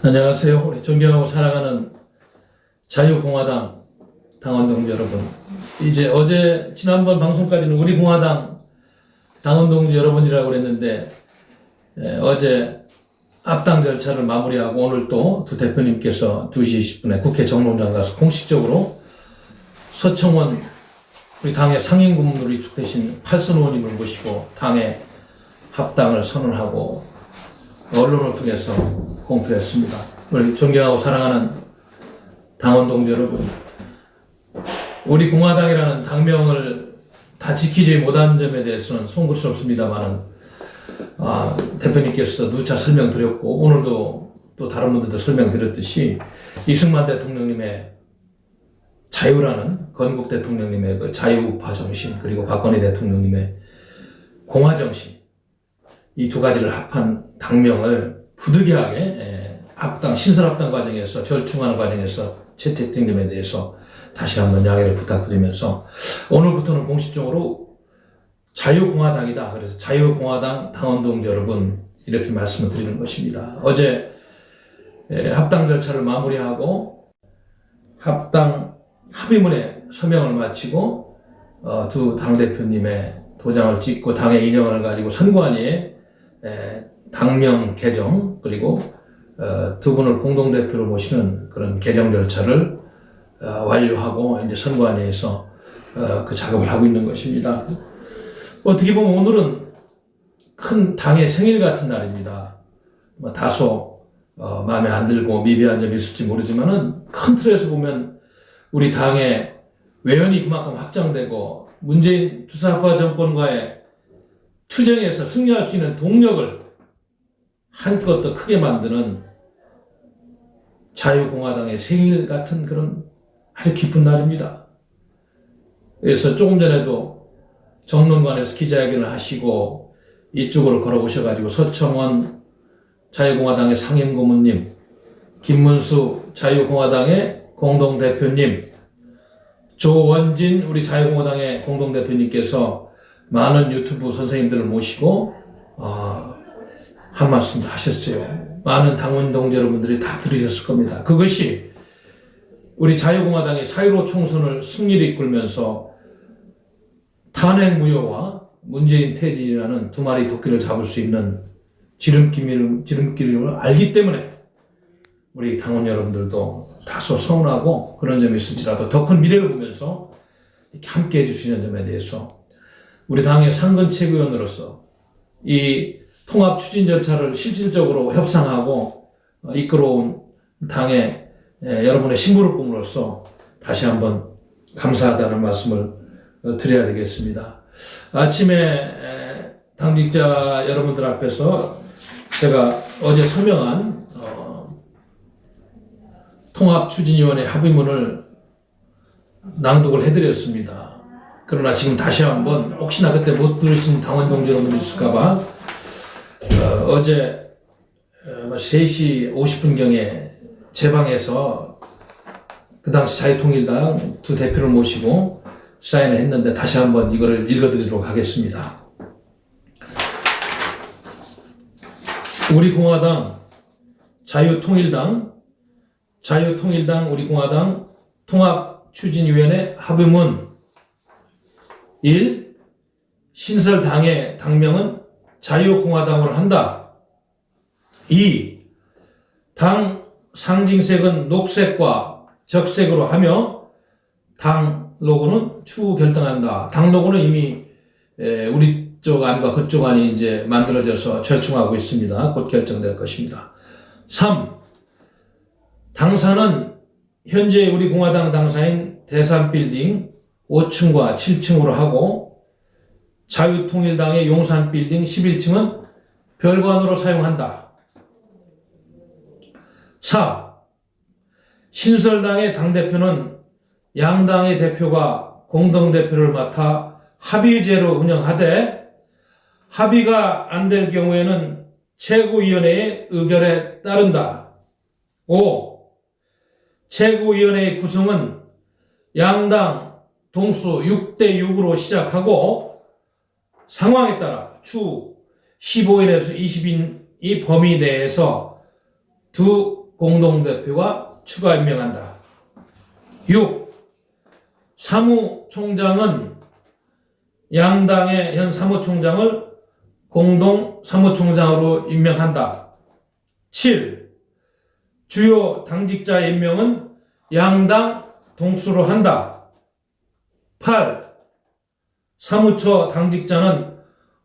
안녕하세요. 우리 존경하고 사랑하는 자유공화당 당원 동지 여러분. 이제 지난번 방송까지는 우리 공화당 당원 동지 여러분이라고 그랬는데, 어제 합당 절차를 마무리하고 오늘 또 두 대표님께서 2시 20분에 국회 정론장 가서 공식적으로 서청원 우리 당의 상임고문으로 위촉되신 팔선 의원님을 모시고 당의 합당을 선언하고 언론을 통해서 공표했습니다. 우리 존경하고 사랑하는 당원 동지 여러분, 우리 공화당이라는 당명을 다 지키지 못한 점에 대해서는 송구스럽습니다만은, 대표님께서 누차 설명드렸고 오늘도 또 다른 분들도 설명드렸듯이 이승만 대통령님의 자유라는, 건국 대통령님의 그 자유우파 정신, 그리고 박건희 대통령님의 공화 정신, 이 두 가지를 합한 당명을 부득이하게 신설합당 과정에서, 절충하는 과정에서 채택된 점에 대해서 다시 한번 양해를 부탁드리면서, 오늘부터는 공식적으로 자유공화당이다. 그래서 자유공화당 당원동지 여러분, 이렇게 말씀을 드리는 것입니다. 어제 합당 절차를 마무리하고 합당 합의문에 서명을 마치고 두 당대표님의 도장을 찍고 당의 인형을 가지고 선관위에 당명 개정, 그리고 두 분을 공동대표로 모시는 그런 개정 절차를 완료하고 이제 선관위에서 그 작업을 하고 있는 것입니다. 어떻게 보면 오늘은 큰 당의 생일 같은 날입니다. 다소 마음에 안 들고 미비한 점이 있을지 모르지만은 큰 틀에서 보면 우리 당의 외연이 그만큼 확장되고 문재인 주사파 정권과의 투쟁에서 승리할 수 있는 동력을 한껏 더 크게 만드는 자유공화당의 생일 같은 그런 아주 기쁜 날입니다. 그래서 조금 전에도 정론관에서 기자회견을 하시고 이쪽으로 걸어오셔가지고 서청원 자유공화당의 상임고문님, 김문수 자유공화당의 공동대표님, 조원진 우리 자유공화당의 공동대표님께서 많은 유튜브 선생님들을 모시고 한 말씀 하셨어요. 많은 당원 동지 여러분들이 다 들으셨을 겁니다. 그것이 우리 자유공화당의 4.15 총선을 승리를 이끌면서 탄핵 무효와 문재인 퇴진이라는 두 마리 토끼를 잡을 수 있는 지름길을 알기 때문에 우리 당원 여러분들도 다소 서운하고 그런 점이 있을지라도 더 큰 미래를 보면서 이렇게 함께 해주시는 점에 대해서 우리 당의 상근 최고위원으로서 이 통합 추진 절차를 실질적으로 협상하고 이끌어온 당의 여러분의 심부름꾼으로서 다시 한번 감사하다는 말씀을 드려야 되겠습니다. 아침에 당직자 여러분들 앞에서 제가 어제 설명한 통합추진위원회 합의문을 낭독을 해드렸습니다. 그러나 지금 다시 한번 혹시나 그때 못 들으신 당원 동지 여러분이 있을까봐 어제 3시 50분경에 제 방에서 그 당시 자유통일당 두 대표를 모시고 사인을 했는데 다시 한번 이거를 읽어드리도록 하겠습니다. 우리 공화당, 자유통일당, 우리 공화당 통합추진위원회 합의문 1. 신설당의 당명은 자유공화당으로 한다. 2. 당 상징색은 녹색과 적색으로 하며 당 로고는 추후 결정한다. 당 로고는 이미 우리 쪽 안과 그쪽 안이 이제 만들어져서 절충하고 있습니다. 곧 결정될 것입니다. 3. 당사는 현재 우리 공화당 당사인 대산빌딩 5층과 7층으로 하고 자유통일당의 용산빌딩 11층은 별관으로 사용한다. 4. 신설당의 당대표는 양당의 대표가 공동대표를 맡아 합의제로 운영하되 합의가 안 될 경우에는 최고위원회의 의결에 따른다. 5. 최고위원회의 구성은 양당 동수 6대6으로 시작하고 상황에 따라 추후 15인에서 20인이 범위 내에서 두 공동대표가 추가 임명한다. 6. 사무총장은 양당의 현 사무총장을 공동 사무총장으로 임명한다. 7. 주요 당직자의 임명은 양당 동수로 한다. 8. 사무처 당직자는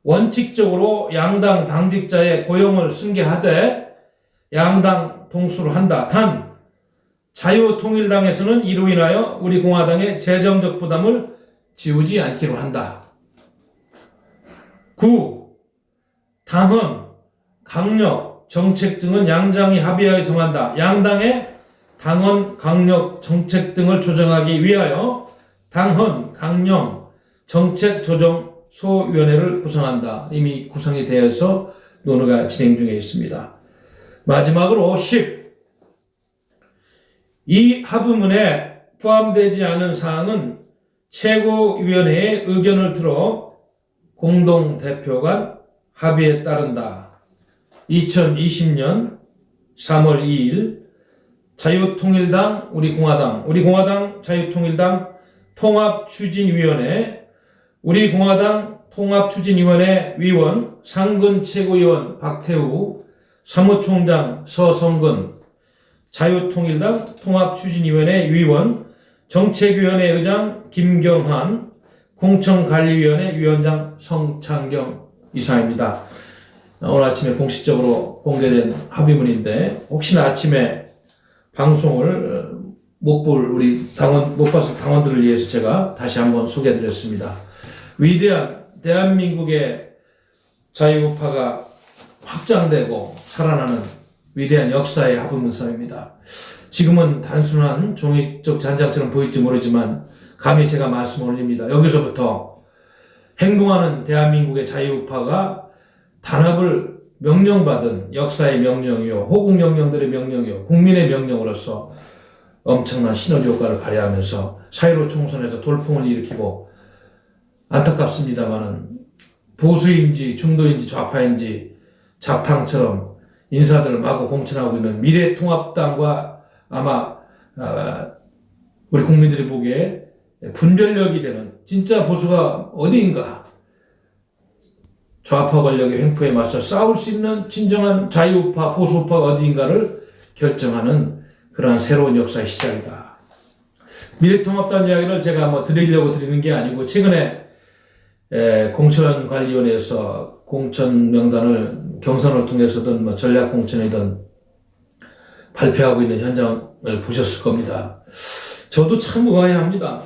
원칙적으로 양당 당직자의 고용을 승계하되 양당 동수로 한다. 단 자유통일당에서는 이로 인하여 우리 공화당의 재정적 부담을 지우지 않기로 한다. 9. 당헌, 강력, 정책 등은 양당이 합의하여 정한다. 양당의 당헌, 강력, 정책 등을 조정하기 위하여 당헌, 강령, 정책 조정 소위원회를 구성한다. 이미 구성이 되어서 논의가 진행 중에 있습니다. 마지막으로 10. 이 합의문에 포함되지 않은 사항은 최고위원회의 의견을 들어 공동대표 간 합의에 따른다. 2020년 3월 2일 자유통일당, 우리공화당 자유통일당 통합추진위원회, 우리공화당 통합추진위원회 위원 상근 최고위원 박태우, 사무총장 서성근, 자유통일당 통합추진위원회 위원 정책위원회 의장 김경환, 공청관리위원회 위원장 성창경 이사입니다. 오늘 아침에 공식적으로 공개된 합의문인데 혹시나 아침에 방송을 못 봤을 당원들을 위해서 제가 다시 한번 소개해드렸습니다. 위대한 대한민국의 자유우파가 확장되고 살아나는 위대한 역사의 합의문서입니다. 지금은 단순한 종이적 잔작처럼 보일지 모르지만 감히 제가 말씀을 올립니다. 여기서부터 행동하는 대한민국의 자유우파가 단합을 명령받은 역사의 명령이요, 호국영령들의 명령이요, 국민의 명령으로서 엄청난 시너지 효과를 발휘하면서 4.15 총선에서 돌풍을 일으키고, 안타깝습니다만은 보수인지 중도인지 좌파인지 잡탕처럼 인사들을 마구 공천하고 있는 미래통합당과 아마 우리 국민들이 보기에 분별력이 되는 진짜 보수가 어디인가, 좌파 권력의 횡포에 맞서 싸울 수 있는 진정한 자유우파, 보수우파가 어디인가를 결정하는 그러한 새로운 역사의 시작이다. 미래통합당 이야기를 제가 드리려고 드리는 게 아니고, 최근에 공천관리위원회에서 공천 명단을 경선을 통해서든 전략공천이든 발표하고 있는 현장을 보셨을 겁니다. 저도 참 의아해합니다.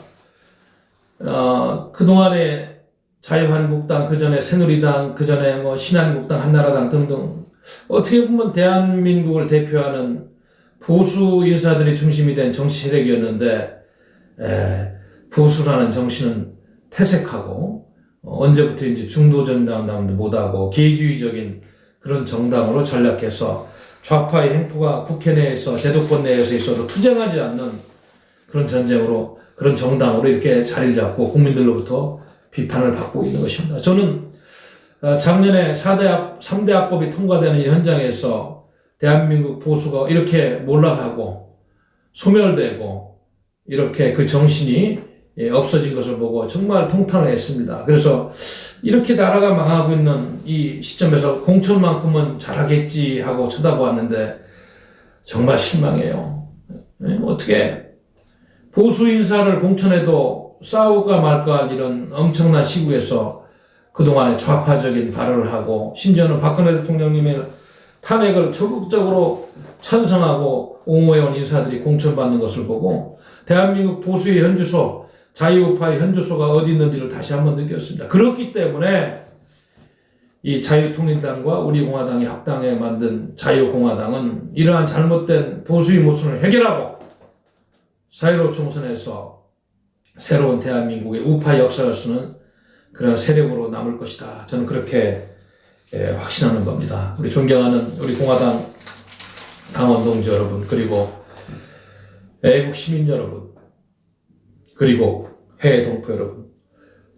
그동안에 자유한국당, 그 전에 새누리당, 그 전에 신한국당, 한나라당 등등 어떻게 보면 대한민국을 대표하는 보수 인사들이 중심이 된 정치 세력이었는데, 보수라는 정신은 퇴색하고 언제부터인지 중도 정당도 못하고 개주의적인 그런 정당으로 전락해서 좌파의 행포가 국회 내에서, 제도권 내에서 있어도 투쟁하지 않는 그런 전쟁으로, 그런 정당으로 이렇게 자리를 잡고 국민들로부터 비판을 받고 있는 것입니다. 저는 작년에 3대 합법이 통과되는 이 현장에서 대한민국 보수가 이렇게 몰락하고 소멸되고 이렇게 그 정신이 없어진 것을 보고 정말 통탄을 했습니다. 그래서 이렇게 나라가 망하고 있는 이 시점에서 공천만큼은 잘하겠지 하고 쳐다보았는데 정말 실망해요. 어떻게 보수 인사를 공천해도 싸울까 말까 이런 엄청난 시국에서 그동안에 좌파적인 발언을 하고, 심지어는 박근혜 대통령님의 탄핵을 적극적으로 찬성하고 옹호해온 인사들이 공천받는 것을 보고 대한민국 보수의 현주소, 자유우파의 현주소가 어디 있는지를 다시 한번 느꼈습니다. 그렇기 때문에 이 자유통일당과 우리공화당이 합당해 만든 자유공화당은 이러한 잘못된 보수의 모순을 해결하고 4.15 총선에서 새로운 대한민국의 우파 역사를 쓰는 그런 세력으로 남을 것이다. 저는 그렇게 확신하는 겁니다. 우리 존경하는 우리 공화당 당원 동지 여러분, 그리고 애국 시민 여러분, 그리고 해외 동포 여러분,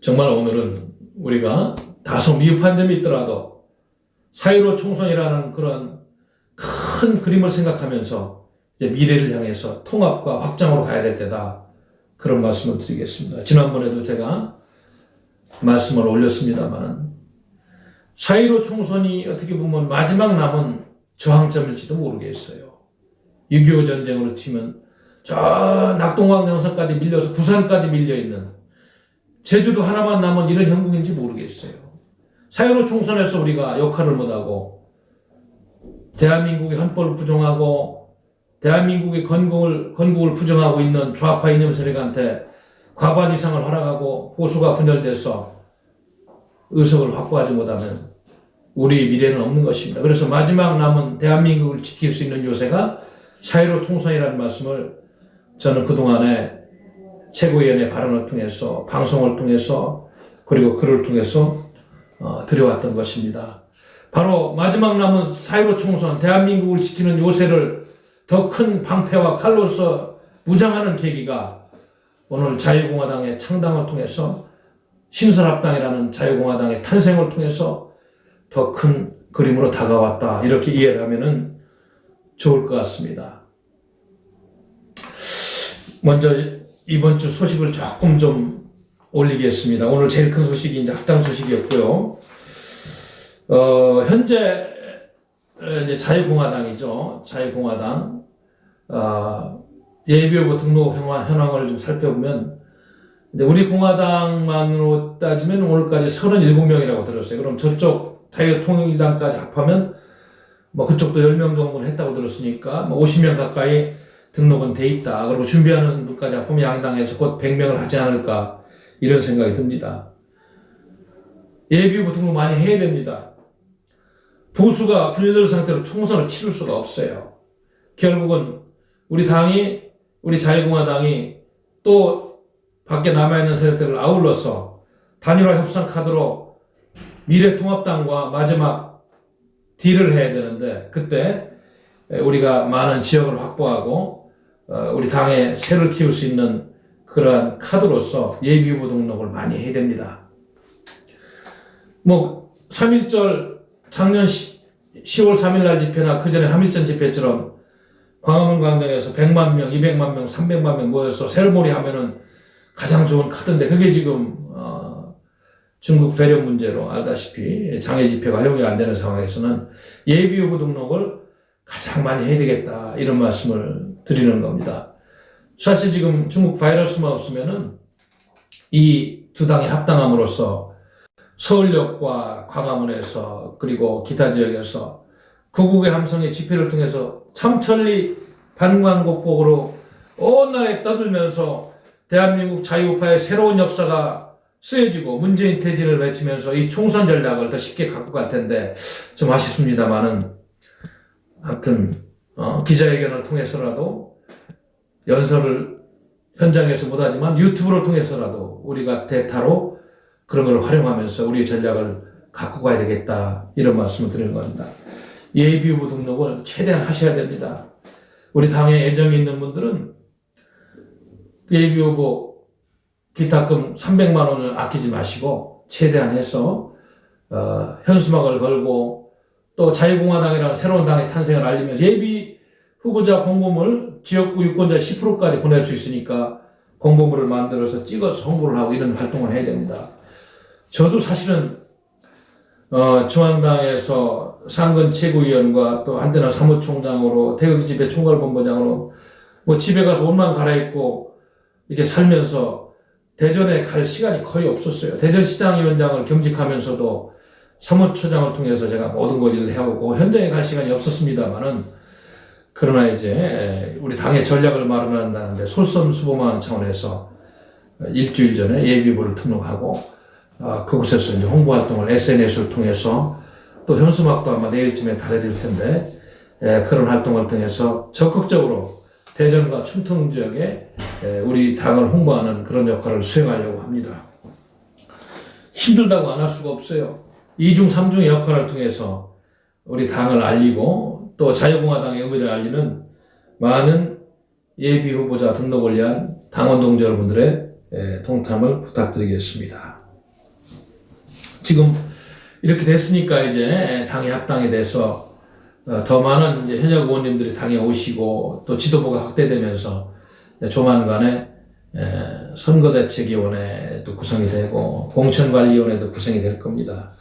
정말 오늘은 우리가 다소 미흡한 점이 있더라도 4.15 총선이라는 그런 큰 큰 그림을 생각하면서 이제 미래를 향해서 통합과 확장으로 가야 될 때다. 그런 말씀을 드리겠습니다. 지난번에도 제가 말씀을 올렸습니다만 4.15 총선이 어떻게 보면 마지막 남은 저항점일지도 모르겠어요. 6.25 전쟁으로 치면 저 낙동강 정상까지 밀려서 부산까지 밀려있는 제주도 하나만 남은 이런 형국인지 모르겠어요. 4.15 총선에서 우리가 역할을 못하고 대한민국의 헌법을 부정하고 대한민국의 건국을 부정하고 있는 좌파 이념 세력한테 과반 이상을 허락하고 보수가 분열돼서 의석을 확보하지 못하면 우리 미래는 없는 것입니다. 그래서 마지막 남은 대한민국을 지킬 수 있는 요새가 4.15 총선이라는 말씀을 저는 그동안에 최고위원회 발언을 통해서 방송을 통해서 그리고 글을 통해서 드려왔던 것입니다. 바로 마지막 남은 4.15 총선 대한민국을 지키는 요새를 더 큰 방패와 칼로서 무장하는 계기가 오늘 자유공화당의 창당을 통해서 신설합당이라는 자유공화당의 탄생을 통해서 더 큰 그림으로 다가왔다. 이렇게 이해를 하면 좋을 것 같습니다. 먼저 이번 주 소식을 조금 좀 올리겠습니다. 오늘 제일 큰 소식이 이제 합당 소식이었고요. 현재 이제 자유공화당이죠. 자유공화당 예비후보 등록 현황을 좀 살펴보면 이제 우리 공화당만으로 따지면 오늘까지 37명이라고 들었어요. 그럼 저쪽 자유통일당까지 합하면 뭐 그쪽도 10명 정도는 했다고 들었으니까 뭐 50명 가까이 등록은 돼 있다. 그리고 준비하는 분까지 합하면 양당에서 곧 100명을 하지 않을까 이런 생각이 듭니다. 예비후보 등록 많이 해야 됩니다. 보수가 분열된 상태로 총선을 치를 수가 없어요. 결국은 우리 당이 우리 자유공화당이 또 밖에 남아있는 세력들을 아울러서 단일화 협상 카드로 미래통합당과 마지막 딜을 해야 되는데 그때 우리가 많은 지역을 확보하고 우리 당의 새를 키울 수 있는 그러한 카드로서 예비후보 등록을 많이 해야 됩니다. 뭐 3.1절 작년 10월 3일 날 집회나 그 전에 함일전 집회처럼 광화문 광장에서 100만 명, 200만 명, 300만 명 모여서 세월몰이 하면은 가장 좋은 카드인데 그게 지금 중국 배려 문제로 알다시피 장애 집회가 허용이 안 되는 상황에서는 예비후보 등록을 가장 많이 해야 되겠다 이런 말씀을 드리는 겁니다. 사실 지금 중국 바이러스만 없으면은 이 두 당이 합당함으로써 서울역과 광화문에서 그리고 기타 지역에서 구국의 함성의 집회를 통해서 참천리 반광곡복으로 온 나라에 떠들면서 대한민국 자유우파의 새로운 역사가 쓰여지고 문재인 퇴진을 외치면서 이 총선 전략을 더 쉽게 갖고 갈 텐데 좀 아쉽습니다만은 아무튼 기자회견을 통해서라도 연설을 현장에서 못하지만 유튜브를 통해서라도 우리가 대타로 그런 걸 활용하면서 우리의 전략을 갖고 가야 되겠다 이런 말씀을 드리는 겁니다. 예비후보 등록을 최대한 하셔야 됩니다. 우리 당에 애정이 있는 분들은 예비후보 기타금 300만 원을 아끼지 마시고 최대한 해서 현수막을 걸고 또 자유공화당이라는 새로운 당의 탄생을 알리면서 예비 후보자 공보물 지역구 유권자 10%까지 보낼 수 있으니까 공보물을 만들어서 찍어서 홍보를 하고 이런 활동을 해야 됩니다. 저도 사실은 중앙당에서 상근 최고위원과 또 한때는 사무총장으로 태극집회 총괄본부장으로 뭐 집에 가서 옷만 갈아입고 이렇게 살면서 대전에 갈 시간이 거의 없었어요. 대전시장위원장을 겸직하면서도 사무처장을 통해서 제가 모든 걸 일을 해오고 현장에 갈 시간이 없었습니다만은 그러나 이제 우리 당의 전략을 마련한다는데 솔선수범하는 차원에서 일주일 전에 예비후보를 등록하고 그곳에서 이제 홍보활동을 SNS를 통해서 또 현수막도 아마 내일쯤에 달아질 텐데 그런 활동을 통해서 적극적으로 대전과 충청 지역에 우리 당을 홍보하는 그런 역할을 수행하려고 합니다. 힘들다고 안 할 수가 없어요. 2중 3중의 역할을 통해서 우리 당을 알리고 또 자유공화당의 의미를 알리는 많은 예비후보자 등록을 위한 당원 동지 여러분들의 동참을 부탁드리겠습니다. 지금 이렇게 됐으니까 이제 당이 합당이 돼서 더 많은 이제 현역 의원님들이 당에 오시고 또 지도부가 확대되면서 조만간에 선거대책위원회도 구성이 되고 공천관리위원회도 구성이 될 겁니다.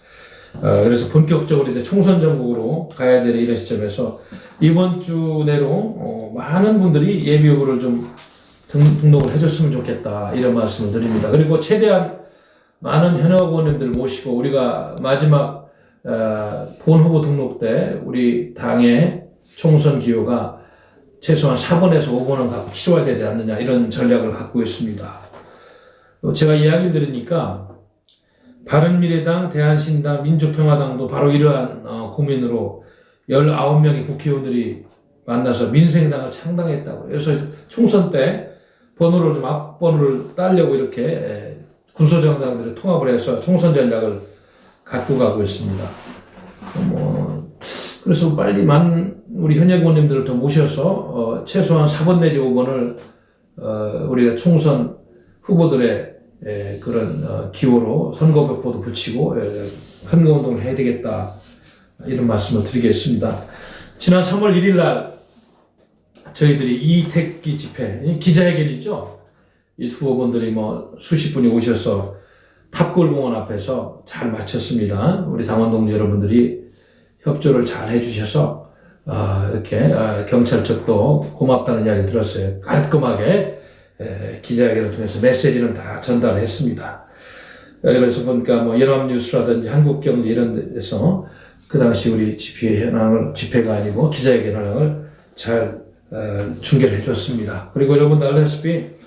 그래서 본격적으로 이제 총선 전국으로 가야 되는 이런 시점에서 이번 주 내로 많은 분들이 예비 후보를 좀 등록을 해줬으면 좋겠다 이런 말씀을 드립니다. 그리고 최대한 많은 현역 의원님들 모시고 우리가 마지막 본 후보 등록 때 우리 당의 총선 기호가 최소한 4번에서 5번은 갖고 치러야 되지 않느냐 이런 전략을 갖고 있습니다. 제가 이야기를 들으니까 바른미래당, 대한신당, 민주평화당도 바로 이러한 고민으로 19명의 국회의원들이 만나서 민생당을 창당했다고. 그래서 총선 때 번호를 좀 앞번호를 따려고 이렇게 군소정당들이 통합을 해서 총선 전략을 갖고 가고 있습니다. 그래서 빨리 우리 현역 의원님들을 더 모셔서 최소한 4번 내지 5번을 우리가 총선 후보들의 그런 기호로 선거벽보도 붙이고 선거운동을 해야 되겠다 이런 말씀을 드리겠습니다. 지난 3월 1일 날 저희들이 이택기 집회, 기자회견이죠. 이 후보분들이 수십 분이 오셔서 탑골공원 앞에서 잘 마쳤습니다. 우리 당원 동지 여러분들이 협조를 잘 해주셔서 이렇게 경찰 측도 고맙다는 이야기를 들었어요. 깔끔하게 기자회견을 통해서 메시지는 다 전달했습니다. 그래서 보니까 연합뉴스라든지 한국경제 이런 데서 그 당시 우리 집회가 아니고 기자회견 현황을 잘 중계를 해줬습니다. 그리고 여러분도 알다시피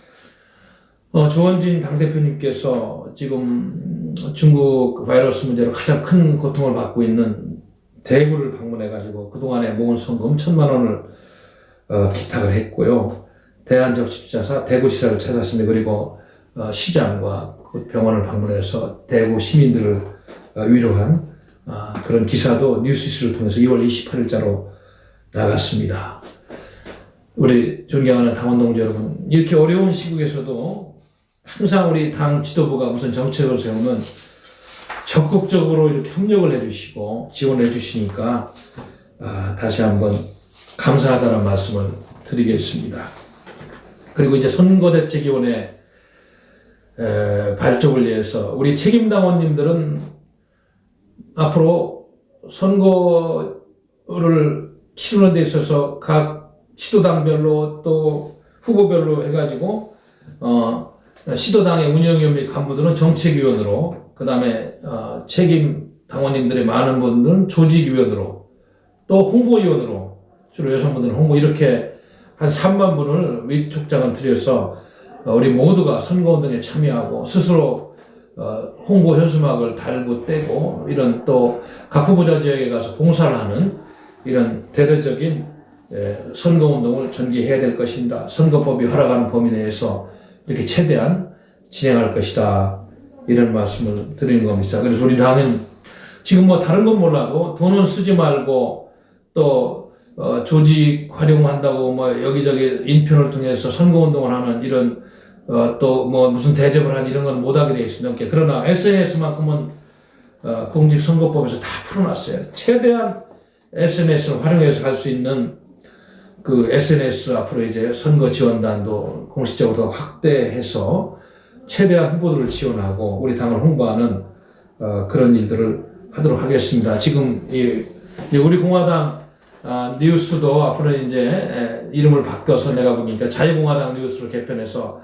조원진 당대표님께서 지금 중국 바이러스 문제로 가장 큰 고통을 받고 있는 대구를 방문해가지고 그동안에 모은 성금 1,000만 원을 기탁을 했고요. 대한적십자사 대구지사를 찾았습니다. 그리고 시장과 그 병원을 방문해서 대구 시민들을 위로한 그런 기사도 뉴스시를 통해서 2월 28일자로 나갔습니다. 우리 존경하는 당원 동지 여러분, 이렇게 어려운 시국에서도 항상 우리 당 지도부가 무슨 정책을 세우면 적극적으로 이렇게 협력을 해주시고 지원해 주시니까 다시 한번 감사하다는 말씀을 드리겠습니다. 그리고 이제 선거대책위원회 발족을 위해서 우리 책임당원님들은 앞으로 선거를 치르는 데 있어서 각 시도당별로 또 후보별로 해가지고 시도당의 운영위원 및 간부들은 정책위원으로, 그 다음에 책임 당원님들의 많은 분들은 조직위원으로, 또 홍보위원으로, 주로 여성분들은 홍보, 이렇게 한 3만 분을 위촉장을 들여서 우리 모두가 선거운동에 참여하고 스스로 홍보 현수막을 달고 떼고 이런 또 각 후보자 지역에 가서 봉사를 하는 이런 대대적인 선거운동을 전개해야 될 것입니다. 선거법이 허락하는 범위 내에서 이렇게 최대한 진행할 것이다. 이런 말씀을 드리는 겁니다. 그래서 우리 당은 지금 다른 건 몰라도 돈은 쓰지 말고 또 조직 활용한다고 여기저기 인편을 통해서 선거운동을 하는 이런 또 무슨 대접을 하는 이런 건 못하게 되어 있습니다. 그러나 SNS만큼은 공직선거법에서 다 풀어놨어요. 최대한 SNS를 활용해서 할 수 있는 그 SNS 앞으로 이제 선거지원단도 공식적으로 더 확대해서 최대한 후보들을 지원하고 우리 당을 홍보하는 그런 일들을 하도록 하겠습니다. 지금 우리 공화당 뉴스도 앞으로 이제 이름을 바꿔서 내가 보니까 자유공화당 뉴스를 개편해서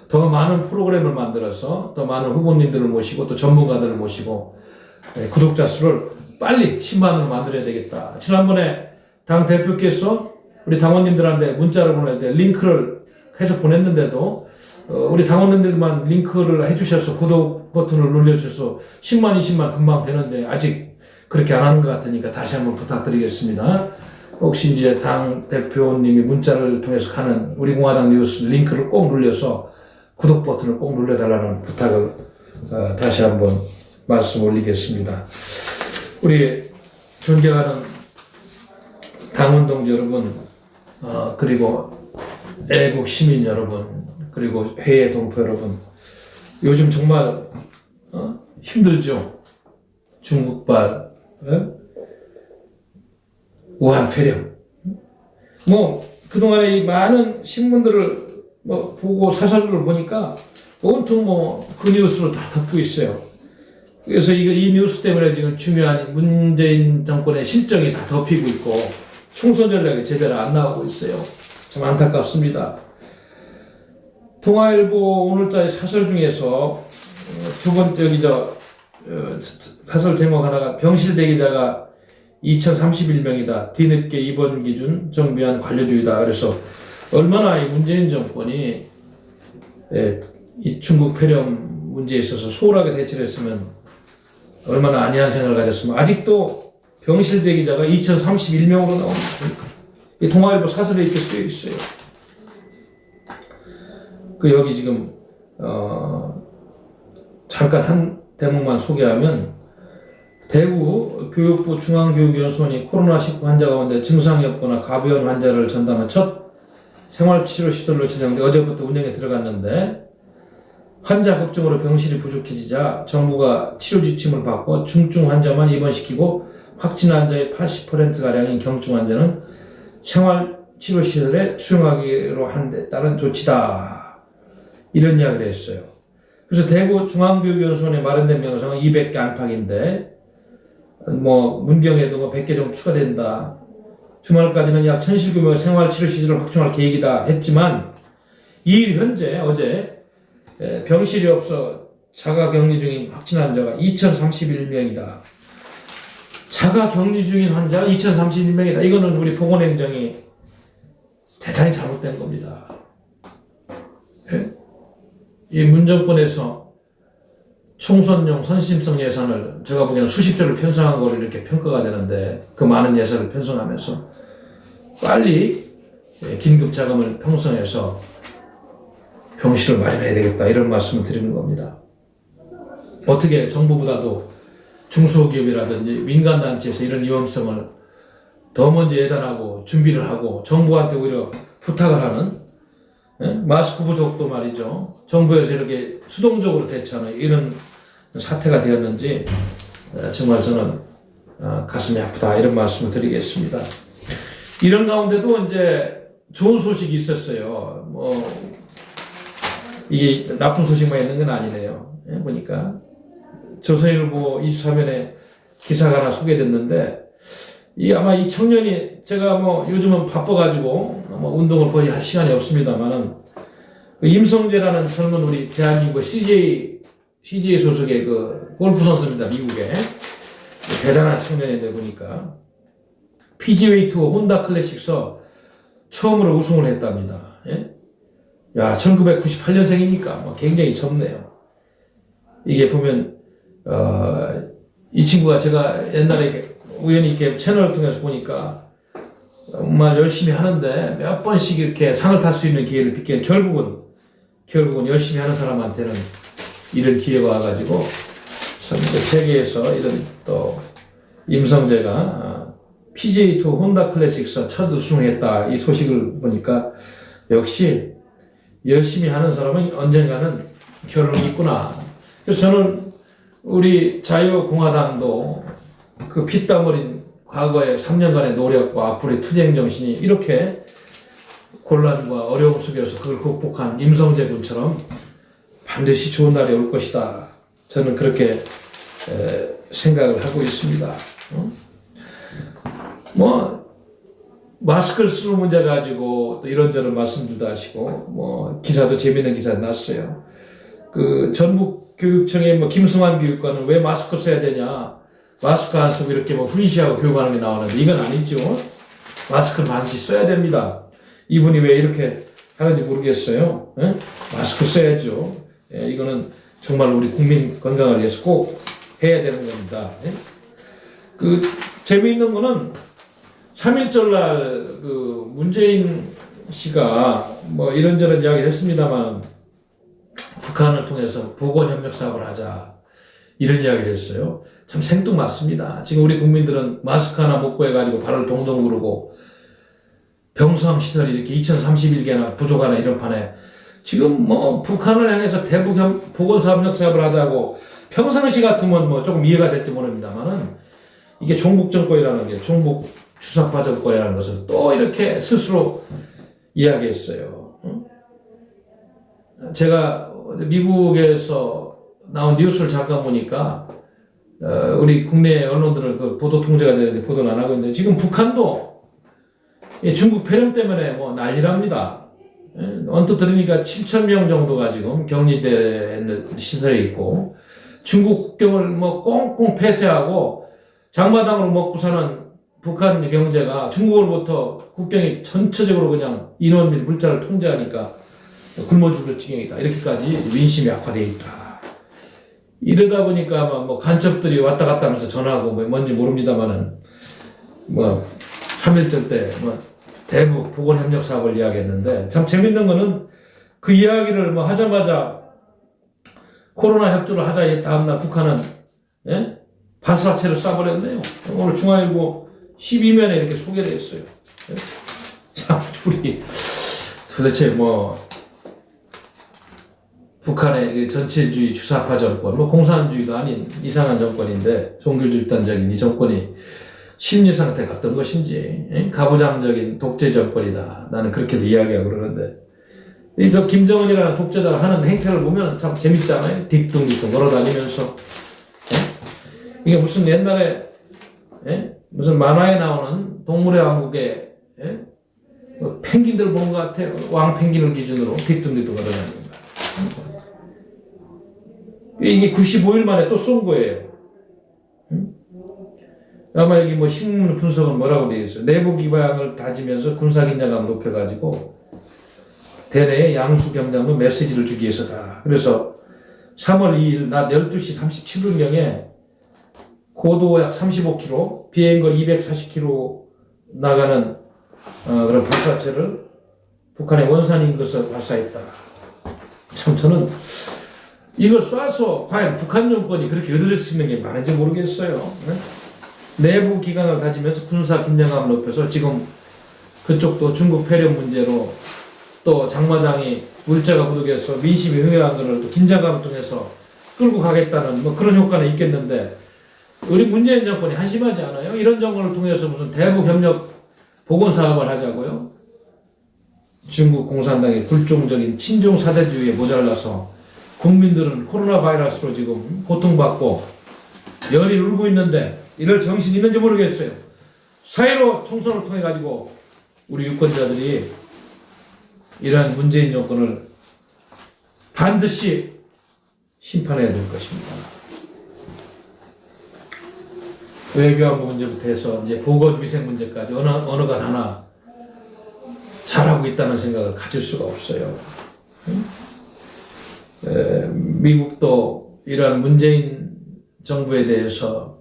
더 많은 프로그램을 만들어서 더 많은 후보님들을 모시고 또 전문가들을 모시고 구독자 수를 빨리 10만으로 만들어야 되겠다. 지난번에 당 대표께서 우리 당원님들한테 문자를 보낼 때 링크를 해서 보냈는데도 우리 당원님들만 링크를 해주셔서 구독 버튼을 눌러주셔서 10만, 20만 금방 되는데 아직 그렇게 안 하는 것 같으니까 다시 한번 부탁드리겠습니다. 혹시 이제 당 대표님이 문자를 통해서 하는 우리 공화당 뉴스 링크를 꼭 눌러서 구독 버튼을 꼭 눌러달라는 부탁을 다시 한번 말씀 올리겠습니다. 우리 존경하는 당원 동지 여러분, 그리고 애국 시민 여러분, 그리고 회의 동포 여러분, 요즘 정말 힘들죠? 중국발 우한 폐렴. 뭐 그동안에 이 많은 신문들을 뭐 보고 사설들을 보니까 온통 뭐 그 뉴스로 다 덮고 있어요. 그래서 이 뉴스 때문에 지금 중요한 문재인 정권의 실정이 다 덮이고 있고 총선 전략이 제대로 안 나오고 있어요. 참 안타깝습니다. 동아일보 오늘자의 사설 중에서 두 번째 사설 제목 하나가 병실 대기자가 2031명이다. 뒤늦게 입원 기준 정비한 관료주의다. 그래서 얼마나 이 문재인 정권이 이 중국 폐렴 문제에 있어서 소홀하게 대처를 했으면 얼마나 안이한 생각을 가졌으면 아직도 병실 대기자가 2031명으로 나옵니다. 이 동아일보 사설에 이렇게 쓰여 있어요. 그 여기 지금 잠깐 한 대목만 소개하면 대구 교육부 중앙교육연수원이 코로나19 환자 가운데 증상이 없거나 가벼운 환자를 전담한 첫 생활치료시설로 지정돼 어제부터 운영에 들어갔는데 환자 걱정으로 병실이 부족해지자 정부가 치료 지침을 바꿔 중증 환자만 입원시키고 확진 환자의 80%가량인 경증 환자는 생활치료시설에 수용하기로 한 데 따른 조치다. 이런 이야기를 했어요. 그래서 대구 중앙교육연수원에 마련된 병상은 200개 안팎인데 뭐 문경에도 뭐 100개 정도 추가된다. 주말까지는 약 1000실 규모의 생활치료시설을 확충할 계획이다 했지만 어제 병실이 없어 자가격리 중인 확진 환자가 2031명이다. 자가격리 중인 환자가 2031명이다. 이거는 우리 보건행정이 대단히 잘못된 겁니다. 네? 이 문정권에서 총선용 선심성 예산을 제가 보기에는 수십조를 편성한 거를 이렇게 평가가 되는데 그 많은 예산을 편성하면서 빨리 긴급 자금을 편성해서 병실을 마련해야 되겠다 이런 말씀을 드리는 겁니다. 어떻게 정부보다도 중소기업이라든지 민간단체에서 이런 위험성을 더 먼저 예단하고 준비를 하고 정부한테 오히려 부탁을 하는 마스크 부족도 말이죠. 정부에서 이렇게 수동적으로 대처하는 이런 사태가 되었는지 정말 저는 가슴이 아프다 이런 말씀을 드리겠습니다. 이런 가운데도 이제 좋은 소식이 있었어요. 뭐 이게 나쁜 소식만 있는 건 아니네요. 보니까 조선일보 23면에 기사가 하나 소개됐는데 아마 이 청년이 제가 뭐 요즘은 바빠가지고 뭐 운동을 거의 할 시간이 없습니다만은 그 임성재라는 젊은 우리 대한민국 CJ 소속의 그 골프 선수입니다. 미국에 대단한 청년인데 보니까 PGA 투어 혼다 클래식서 처음으로 우승을 했답니다. 야 1998년생이니까 뭐 굉장히 젊네요. 이게 보면 이 친구가 제가 옛날에 이렇게 우연히 이렇게 채널을 통해서 보니까 정말 열심히 하는데 몇 번씩 이렇게 상을 탈 수 있는 기회를 빚게 결국은 열심히 하는 사람한테는 이런 기회가 와가지고 참 세계에서 이런 또 임성재가 PGA 투어 혼다 클래식서 첫 우승했다 이 소식을 보니까 역시 열심히 하는 사람은 언젠가는 결론이 있구나. 그래서 저는 우리 자유공화당도 그 피땀 흘린 과거의 3년간의 노력과 앞으로의 투쟁 정신이 이렇게 곤란과 어려움 속에서 그걸 극복한 임성재 군처럼 반드시 좋은 날이 올 것이다. 저는 그렇게 생각을 하고 있습니다. 뭐 마스크를 쓰는 문제 가지고 또 이런저런 말씀도 하시고 뭐 기사도 재미있는 기사 났어요. 그 전북교육청의 뭐 김승환 교육관은 왜 마스크 써야 되냐? 마스크 안 쓰고 이렇게 뭐 훈시하고 교육하는 게 나오는데 이건 아니죠. 마스크를 반드시 써야 됩니다. 이분이 왜 이렇게 하는지 모르겠어요. 마스크 써야죠. 이거는 정말 우리 국민 건강을 위해서 꼭 해야 되는 겁니다. 그 재미있는 거는 3.1절 날 그 문재인 씨가 뭐 이런저런 이야기를 했습니다만 북한을 통해서 보건협력 사업을 하자 이런 이야기를 했어요. 참 생뚱맞습니다. 지금 우리 국민들은 마스크 하나 못 구해가지고 발을 동동 구르고 병상 시설이 이렇게 2031개나 부족하나 이런 판에 지금 뭐 북한을 향해서 대북 보건사업협력 사업을 하자고 평상시 같으면 뭐 조금 이해가 될지 모릅니다만은 이게 종북 정권이라는 게 종북 주사파 정권이라는 것을 또 이렇게 스스로 이야기했어요. 제가 미국에서 나온 뉴스를 잠깐 보니까 우리 국내 언론들은 그 보도 통제가 되는데 보도를 안 하고 있는데 지금 북한도 중국 폐렴 때문에 뭐 난리랍니다. 언뜻 들으니까 7,000명 정도가 지금 격리된 시설에 있고 중국 국경을 뭐 꽁꽁 폐쇄하고 장마당으로 먹고 사는 북한 경제가 중국으로부터 국경이 전체적으로 그냥 인원 및 물자를 통제하니까 굶어 죽을 지경이다. 이렇게까지 민심이 악화되어 있다. 이러다 보니까 뭐 간첩들이 왔다 갔다 하면서 전화하고 뭐 뭔지 모릅니다만은 뭐 3.1절 때 뭐 대북 보건협력 사업을 이야기했는데 참 재밌는 거는 그 이야기를 뭐 하자마자 코로나 협조를 하자 다음날 북한은 반사체를 쏴버렸네요. 오늘 중앙일보 12면에 이렇게 소개를 했어요. 참 우리 도대체 뭐 북한의 그 전체주의 주사파 정권, 뭐 공산주의도 아닌 이상한 정권인데 종교집단적인 이 정권이 심리 상태가 어떤 것인지 가부장적인 독재 정권이다. 나는 그렇게도 이야기하고 그러는데 저 김정은이라는 독재자가 하는 행태를 보면 참 재밌잖아요. 뒷둥뒤둥 걸어다니면서 이게 무슨 옛날에 무슨 만화에 나오는 동물의 왕국의 뭐 펭귄들 보는 것 같아요. 왕 펭귄을 기준으로 뒷둥뒤둥 걸어다니는 거야. 이게 95일 만에 또 쏜 거예요. 아마 여기 뭐 신문 분석은 뭐라고 되어 있어요. 내부 기반을 다지면서 군사긴장감을 높여가지고 대내에 양수 경장로 메시지를 주기 위해서다. 그래서 3월 2일 낮 12시 37분경에 고도 약 35km, 비행거리 240km 나가는 그런 발사체를 북한의 원산인 것을 발사했다. 참 저는 이걸 쏴서 과연 북한 정권이 그렇게 얻을 수 있는 게 많은지 모르겠어요. 내부 기관을 다지면서 군사 긴장감을 높여서 지금 그쪽도 중국 폐렴 문제로 또 장마당이 물자가 부족해서 민심이 흥행한 것을 또 긴장감을 통해서 끌고 가겠다는 뭐 그런 효과는 있겠는데 우리 문재인 정권이 한심하지 않아요? 이런 정권을 통해서 무슨 대북 협력 보건 사업을 하자고요? 중국 공산당의 굴종적인 친중 사대주의에 모자라서 국민들은 코로나 바이러스로 지금 고통받고 열이 울고 있는데 이럴 정신이 있는지 모르겠어요. 사회로 총선을 통해 가지고 우리 유권자들이 이러한 문재인 정권을 반드시 심판해야 될 것입니다. 외교안보 문제부터 해서 이제 보건위생 문제까지 어느가 하나 잘하고 있다는 생각을 가질 수가 없어요. 미국도 이러한 문재인 정부에 대해서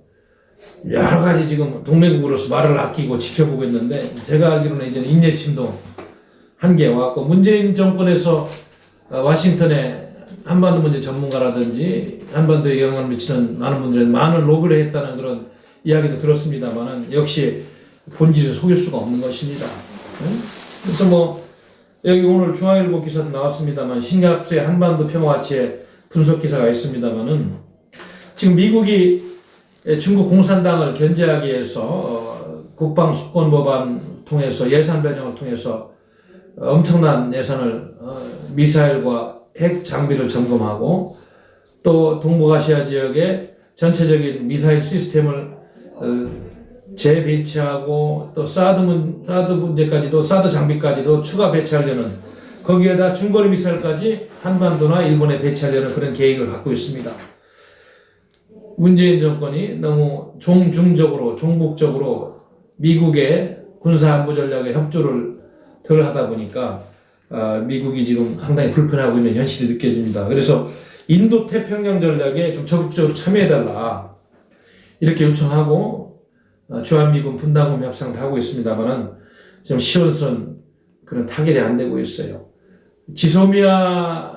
여러 가지 지금 동맹국으로서 말을 아끼고 지켜보고 있는데 제가 알기로는 이제는 인내심도 한계에 왔고 문재인 정권에서 와싱턴에 한반도 문제 전문가라든지 한반도에 영향을 미치는 많은 분들은 많은 로비를 했다는 그런 이야기도 들었습니다만은 역시 본질을 속일 수가 없는 것입니다. 그래서 뭐 여기 오늘 중앙일보 기사도 나왔습니다만 싱가포르의 한반도 평화치에 분석 기사가 있습니다만은 지금 미국이 중국 공산당을 견제하기 위해서 국방수권법안 통해서 예산 배정을 통해서 엄청난 예산을 미사일과 핵 장비를 점검하고 또 동북아시아 지역에 전체적인 미사일 시스템을 재배치하고 또 사드 문제까지도 사드 장비까지도 추가 배치하려는 거기에다 중거리 미사일까지 한반도나 일본에 배치하려는 그런 계획을 갖고 있습니다. 문재인 정권이 너무 종중적으로 종북적으로 미국의 군사안보 전략에 협조를 덜 하다 보니까 미국이 지금 상당히 불편하고 있는 현실이 느껴집니다. 그래서 인도 태평양 전략에 좀 적극적으로 참여해달라 이렇게 요청하고 주한미군 분담금 협상도 하고 있습니다만은 좀 시원스러운 그런 타결이 안 되고 있어요. 지소미아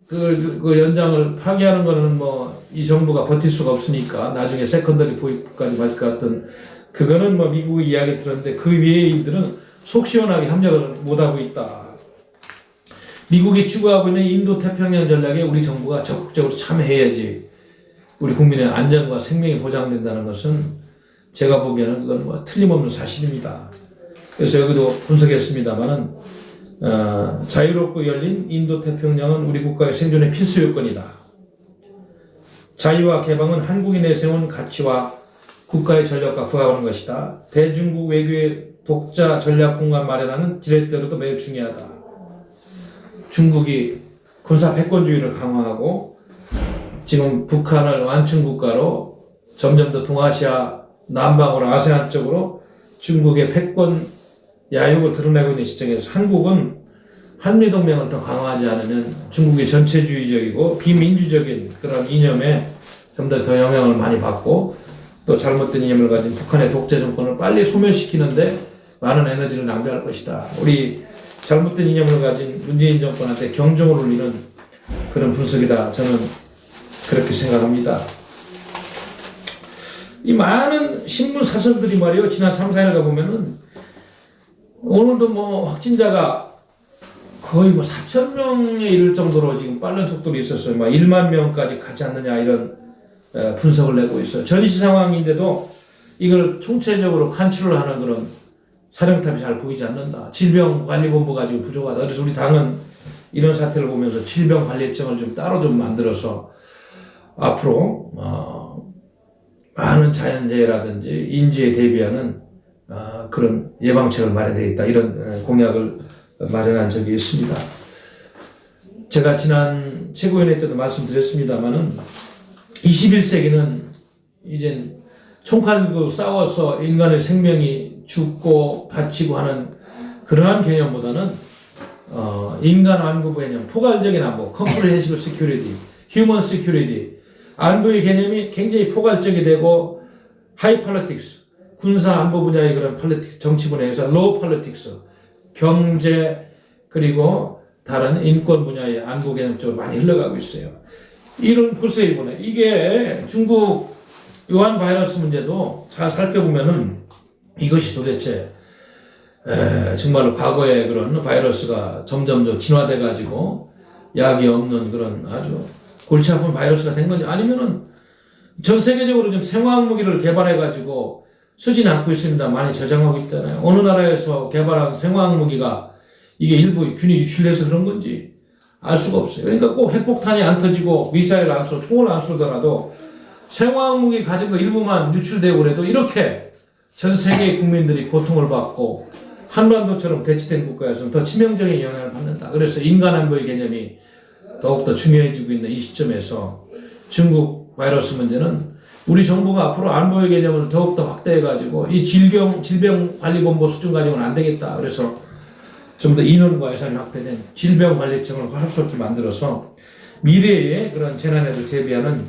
그 연장을 파기하는 거는 뭐 이 정부가 버틸 수가 없으니까 나중에 세컨더리 보이까지 맞을 것 같은 그거는 뭐 미국의 이야기 들었는데 그 외의인들은 속 시원하게 협력을 못하고 있다. 미국이 추구하고 있는 인도 태평양 전략에 우리 정부가 적극적으로 참여해야지 우리 국민의 안전과 생명이 보장된다는 것은 제가 보기에는 그건 뭐 틀림없는 사실입니다. 그래서 여기도 분석했습니다만은 자유롭고 열린 인도태평양은 우리 국가의 생존의 필수 요건이다. 자유와 개방은 한국이 내세운 가치와 국가의 전략과 부합하는 것이다. 대중국 외교의 독자 전략 공간 마련하는 지렛대로도 매우 중요하다. 중국이 군사 패권주의를 강화하고 지금 북한을 완충 국가로 점점 더 동아시아 남방으로 아세안 쪽으로 중국의 패권 야욕을 드러내고 있는 시점에서 한국은 한미동맹을 더 강화하지 않으면 중국의 전체주의적이고 비민주적인 그런 이념에 좀 더 영향을 많이 받고 또 잘못된 이념을 가진 북한의 독재 정권을 빨리 소멸시키는데 많은 에너지를 낭비할 것이다. 우리 잘못된 이념을 가진 문재인 정권한테 경종을 울리는 그런 분석이다. 저는 그렇게 생각합니다. 이 많은 신문 사설들이 말이요. 지난 3, 4일 가보면은 오늘도 뭐 확진자가 거의 뭐 4,000명에 이를 정도로 지금 빠른 속도로 있었어요. 막 1만 명까지 가지 않느냐 이런 분석을 내고 있어요. 전시 상황인데도 이걸 총체적으로 컨트롤 하는 그런 사령탑이 잘 보이지 않는다. 질병관리본부 가지고 부족하다. 그래서 우리 당은 이런 사태를 보면서 질병관리청을 좀 따로 좀 만들어서 앞으로 많은 자연재해라든지 인지에 대비하는 그런 예방책을 마련되어 있다. 이런 공약을 마련한 적이 있습니다. 제가 지난 최고위원회 때도 말씀드렸습니다만은 21세기는 이젠 총칼 들고 싸워서 인간의 생명이 죽고 다치고 하는 그러한 개념보다는 인간 안보 개념, 포괄적인 안보, comprehensive security, human security, 안보의 개념이 굉장히 포괄적이 되고 high politics, 군사 안보 분야의 그런 politics, 정치 분야에서 low politics, 경제 그리고 다른 인권 분야의 안보 개념 쪽으로 많이 흘러가고 있어요. 이런 보세요 이번에 이게 중국 유한 바이러스 문제도 잘 살펴보면은 이것이 도대체 정말로 과거의 그런 바이러스가 점점 더 진화돼 가지고 약이 없는 그런 아주 골치 아픈 바이러스가 된 건지 아니면은 전 세계적으로 좀 생화학 무기를 개발해 가지고 수진 않고 있습니다. 많이 저장하고 있잖아요. 어느 나라에서 개발한 생화학 무기가 이게 일부 균이 유출돼서 그런 건지 알 수가 없어요. 그러니까 꼭 핵폭탄이 안 터지고 미사일 안 쏘, 총을 안 쏘더라도 생화학 무기 가진 거 일부만 유출되고 그래도 이렇게 전 세계의 국민들이 고통을 받고 한반도처럼 대치된 국가에서는 더 치명적인 영향을 받는다. 그래서 인간 안보의 개념이 더욱더 중요해지고 있는 이 시점에서 중국 바이러스 문제는 우리 정부가 앞으로 안보의 개념을 더욱더 확대해가지고 이 질병관리본부 수준 가지고는 안 되겠다. 그래서 좀 더 인원과 예산이 확대된 질병관리청을 활수롭게 만들어서 미래의 그런 재난에도 대비하는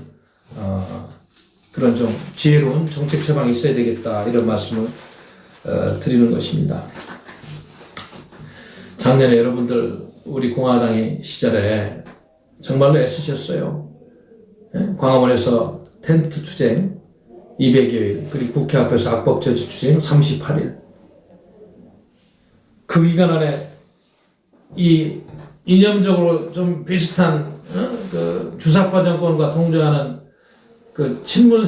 그런 좀 지혜로운 정책 처방이 있어야 되겠다. 이런 말씀을 드리는 것입니다. 작년에 여러분들 우리 공화당의 시절에 정말로 애쓰셨어요. 광화문에서 텐트 투쟁 200여일, 그리고 국회 앞에서 악법 저지 투쟁 38일. 그 기간 안에 이 이념적으로 좀 비슷한 그 주사파 정권과 동조하는 그 친문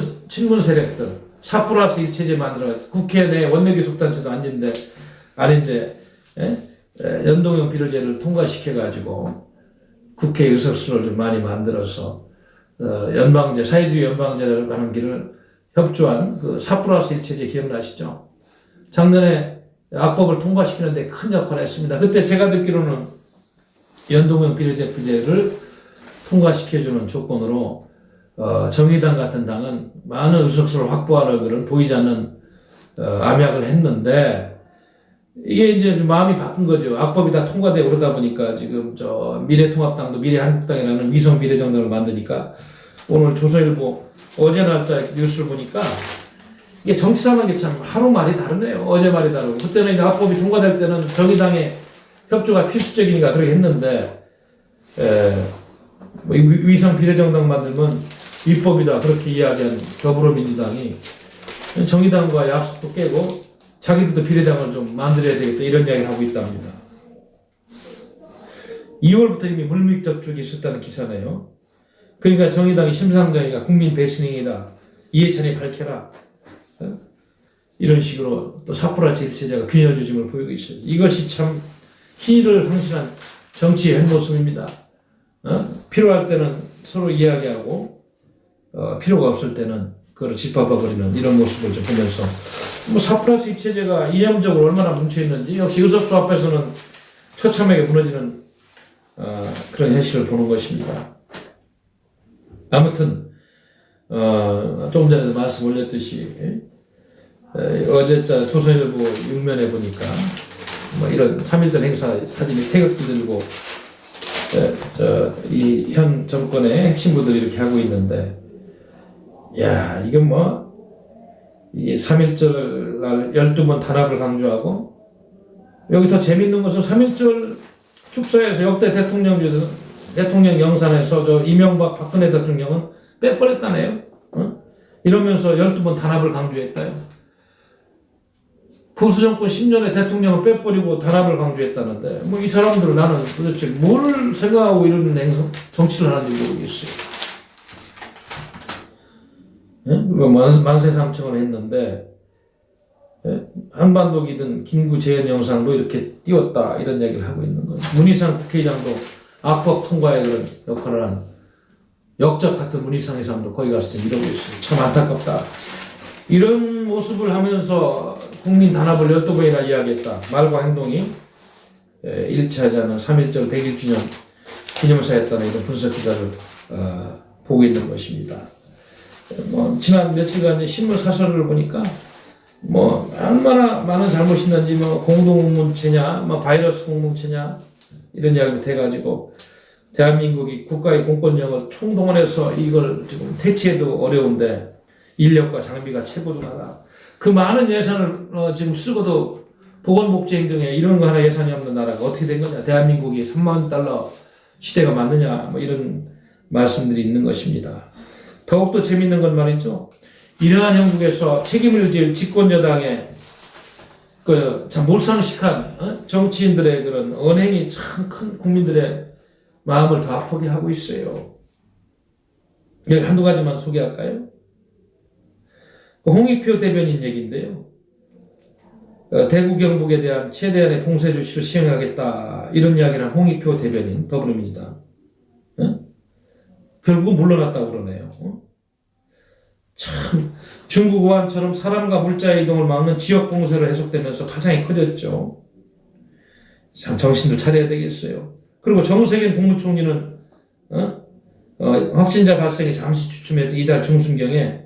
세력들 4+1 체제 만들어 국회 내 원내교섭단체도 아닌데 연동형 비례제를 통과시켜 가지고 국회 의석수를 좀 많이 만들어서 연방제 사회주의 연방제를 가는 길을 협조한 그 4+1 체제 기억나시죠? 작년에 악법을 통과시키는데 큰 역할을 했습니다. 그때 제가 듣기로는 연동형 비례제를 통과시켜주는 조건으로 정의당 같은 당은 많은 의석수를 확보하는 그런 보이지 않는 암약을 했는데 이게 이제 좀 마음이 바뀐 거죠. 악법이 다 통과되고 그러다 보니까 지금 미래통합당도 미래한국당이라는 위성 비례정당을 만드니까 오늘 조선일보 어제 날짜 뉴스를 보니까 이게 정치라는 게 참 하루 말이 다르네요. 어제 말이 다르고. 그때는 이제 합법이 통과될 때는 정의당의 협조가 필수적이니까 그렇게 했는데, 뭐 위성 비례정당 만들면 위법이다. 그렇게 이야기한 더불어민주당이 정의당과 약속도 깨고 자기들도 비례당을 좀 만들어야 되겠다. 이런 이야기를 하고 있답니다. 2월부터 이미 물밑 접촉이 있었다는 기사네요. 그러니까 정의당이 심상정의가 국민 배신행위다. 이해찬이 밝혀라. 이런 식으로 또 사프라치 일체제가 균열 조짐을 보이고 있어요. 이것이 참 희를 항신한 정치의 햇모습입니다. 필요할 때는 서로 이야기하고 필요가 없을 때는 그걸 짓밟아버리는 이런 모습을 좀 보면서 사프라치 일체제가 이념적으로 얼마나 뭉쳐있는지 역시 의석수 앞에서는 처참하게 무너지는 그런 현실을 보는 것입니다. 아무튼 조금 전에도 말씀 올렸듯이 어제 조선일보 6면에 보니까 이런 3.1절 행사 사진이 태극기 들고 이 현 정권의 핵심부들이 이렇게 하고 있는데, 야, 이건 이 3.1절 날 12번 단합을 강조하고, 여기 더 재밌는 것은 3.1절 축사에서 역대 대통령 영상에서 이명박 박근혜 대통령은 빼버렸다네요. 이러면서 12번 단합을 강조했다요. 보수정권 10년의 대통령을 빼버리고 단합을 강조했다는데, 이 사람들은 나는 도대체 뭘 생각하고 이런 정치를 하는지 모르겠어요. 그리고 만세삼청을 했는데, 한반도기든 김구재현 영상도 이렇게 띄웠다, 이런 얘기를 하고 있는 거예요. 문희상 국회의장도 악법 통과에 그런 역할을 한 역적 같은 문희상의 사람도 거기 가서 지금 이러고 있어요. 참 안타깝다. 이런 모습을 하면서 국민 단합을 12번이나 이야기했다. 말과 행동이 1차자는 3.1절 100일주년 기념사였다는 이런 분석 기사를 보고 있는 것입니다. 지난 며칠간 신문 사설을 보니까 얼마나 많은 잘못이 있는지 공동문체냐, 바이러스 공동체냐 이런 이야기가 돼가지고 대한민국이 국가의 공권력을 총동원해서 이걸 지금 퇴치해도 어려운데 인력과 장비가 최고조하다. 그 많은 예산을 지금 쓰고도 보건복지행 등에 이런 거 하나 예산이 없는 나라가 어떻게 된 거냐. 대한민국이 3만 달러 시대가 맞느냐. 이런 말씀들이 있는 것입니다. 더욱더 재밌는 건 말이죠. 이러한 형국에서 책임을 질 집권여당의 참 몰상식한 정치인들의 그런 언행이 참 큰 국민들의 마음을 더 아프게 하고 있어요. 여기 한두 가지만 소개할까요? 홍익표 대변인 얘기인데요. 대구 경북에 대한 최대한의 봉쇄 조치를 시행하겠다 이런 이야기를 한 홍익표 대변인 더불어민주당 결국은 물러났다고 그러네요. 참 중국 우한처럼 사람과 물자의 이동을 막는 지역 봉쇄로 해석되면서 파장이 커졌죠. 참 정신을 차려야 되겠어요. 그리고 정세균 국무총리는 확진자 발생이 잠시 주춤했던 이달 중순경에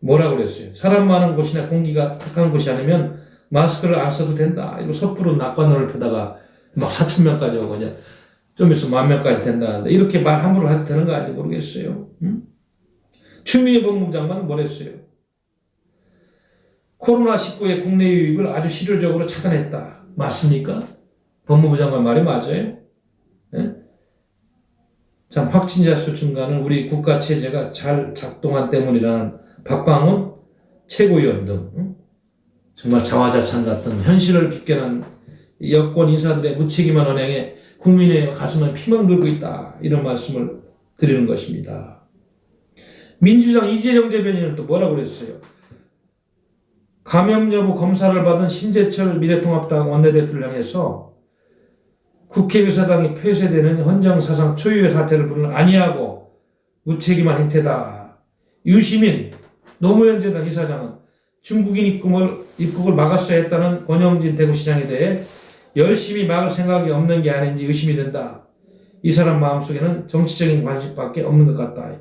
뭐라고 그랬어요? 사람 많은 곳이나 공기가 탁한 곳이 아니면 마스크를 안 써도 된다. 이거 섣부른 낙관론을 펴다가 4,000명까지 오고 좀 있으면 10,000명까지 된다는데 이렇게 말 함부로 해도 되는 거 아닌지 모르겠어요. 추미애 법무부 장관은 뭐랬어요? 코로나19의 국내 유입을 아주 실효적으로 차단했다. 맞습니까? 법무부 장관 말이 맞아요? 참 확진자 수 증가는 우리 국가 체제가 잘 작동한 때문이라는 박광훈 최고위원 등 정말 자화자찬 같은 현실을 비껴난 여권 인사들의 무책임한 언행에 국민의 가슴은 피멍 들고 있다. 이런 말씀을 드리는 것입니다. 민주당 이재령 대변인은 또 뭐라고 그랬어요? 감염 여부 검사를 받은 심재철 미래통합당 원내대표를 향해서 국회의사당이 폐쇄되는 헌정사상 초유의 사태를 부르는 아니하고 무책임한 행태다. 유시민 노무현 재단 이사장은 중국인 입국을 막았어야 했다는 권영진 대구시장에 대해 열심히 막을 생각이 없는 게 아닌지 의심이 된다. 이 사람 마음속에는 정치적인 관심밖에 없는 것 같다.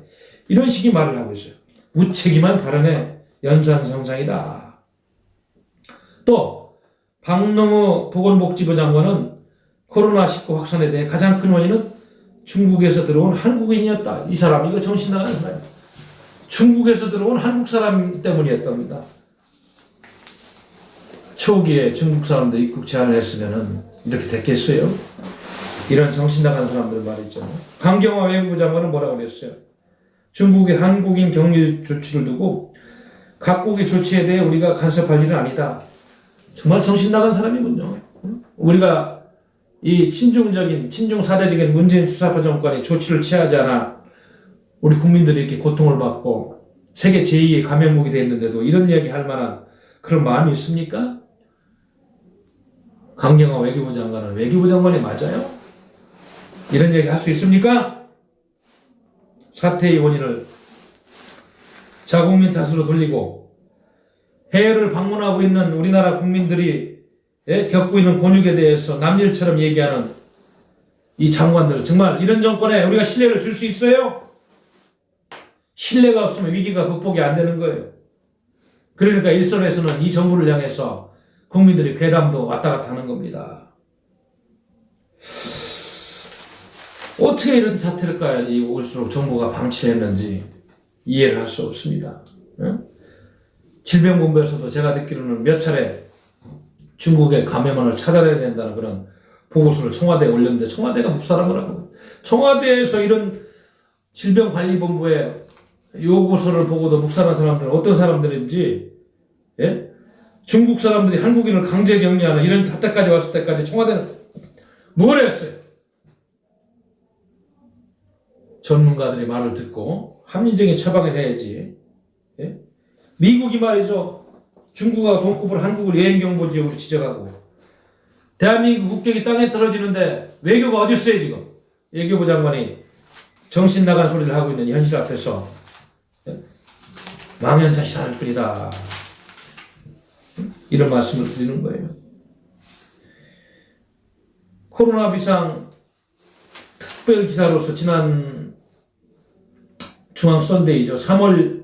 이런 식의 말을 하고 있어요. 무책임한 발언의 연산성상이다. 또 박능우 보건복지부 장관은 코로나19 확산에 대해 가장 큰 원인은 중국에서 들어온 한국인이었다. 이 사람 이거 정신 나가는 사람이에요. 중국에서 들어온 한국 사람 때문이었답니다. 초기에 중국 사람들 입국 제한을 했으면 이렇게 됐겠어요? 이런 정신 나간 사람들 말이죠. 강경화 외교부 장관은 뭐라고 그랬어요? 중국의 한국인 격리 조치를 두고 각국의 조치에 대해 우리가 간섭할 일은 아니다. 정말 정신 나간 사람이군요. 우리가 이 친중사대적인 문재인 주사파 정권이 조치를 취하지 않아 우리 국민들이 이렇게 고통을 받고 세계 제2의 감염국이 되어 있는데도 이런 이야기 할 만한 그런 마음이 있습니까? 강경화 외교부 장관은 외교부 장관이 맞아요? 이런 얘기 할 수 있습니까? 사태의 원인을 자국민 탓으로 돌리고 해외를 방문하고 있는 우리나라 국민들이 겪고 있는 곤욕에 대해서 남일처럼 얘기하는 이 장관들, 정말 이런 정권에 우리가 신뢰를 줄 수 있어요? 신뢰가 없으면 위기가 극복이 안 되는 거예요. 그러니까 일선에서는 이 정부를 향해서 국민들이 괴담도 왔다 갔다 하는 겁니다. 어떻게 이런 사태를까지 올수록 정부가 방치했는지 이해를 할 수 없습니다. 질병본부에서도 제가 듣기로는 몇 차례 중국의 감염원을 찾아내야 된다는 그런 보고서를 청와대에 올렸는데 청와대가 묵살한 거라고. 청와대에서 이런 질병관리본부에 요구서를 보고도 묵살한 사람들은 어떤 사람들인지, 중국 사람들이 한국인을 강제 격리하는 이런 사태까지 왔을 때까지 청와대는 뭘 했어요? 전문가들이 말을 듣고 합리적인 처방을 해야지. 미국이 말이죠. 중국하고 동급으로 한국을 여행경보지역으로 지정하고 대한민국 국격이 땅에 떨어지는데 외교가 어디 있어요 지금? 외교부 장관이 정신 나간 소리를 하고 있는 현실 앞에서 망연자실할 뿐이다. 이런 말씀을 드리는 거예요. 코로나 비상 특별 기사로서 지난 중앙 선데이죠. 3월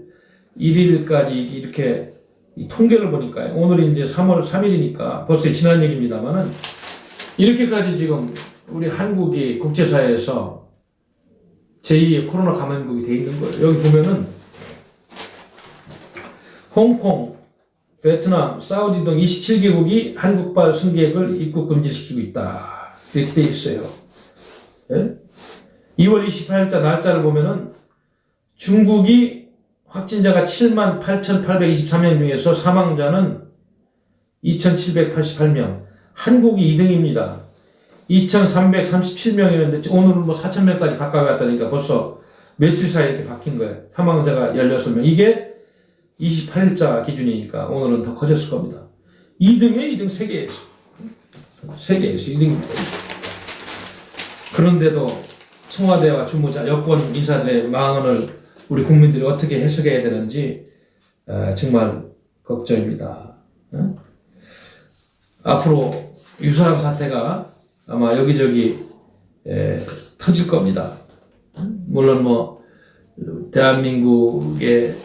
1일까지 이렇게 통계를 보니까요. 오늘이 이제 3월 3일이니까 벌써 지난 얘기입니다만은 이렇게까지 지금 우리 한국이 국제사회에서 제2의 코로나 감염국이 돼 있는 거예요. 여기 보면은 홍콩, 베트남, 사우디 등 27개국이 한국발 승객을 입국 금지시키고 있다. 이렇게 돼 있어요. 2월 28일자 날짜를 보면은 중국이 확진자가 78,823명 중에서 사망자는 2,788명. 한국이 2등입니다. 2,337명이었는데 오늘은 뭐 4,000명까지 가까이 왔다니까 벌써 며칠 사이에 이렇게 바뀐 거예요. 사망자가 16명. 이게 28일자 기준이니까 오늘은 더 커졌을 겁니다. 2등이에요, 2등 세계에서. 세계에서 2등입니다. 그런데도 청와대와 주무자, 여권 인사들의 망언을 우리 국민들이 어떻게 해석해야 되는지 정말 걱정입니다. 앞으로 유사한 사태가 아마 여기저기 터질 겁니다. 물론 뭐 대한민국의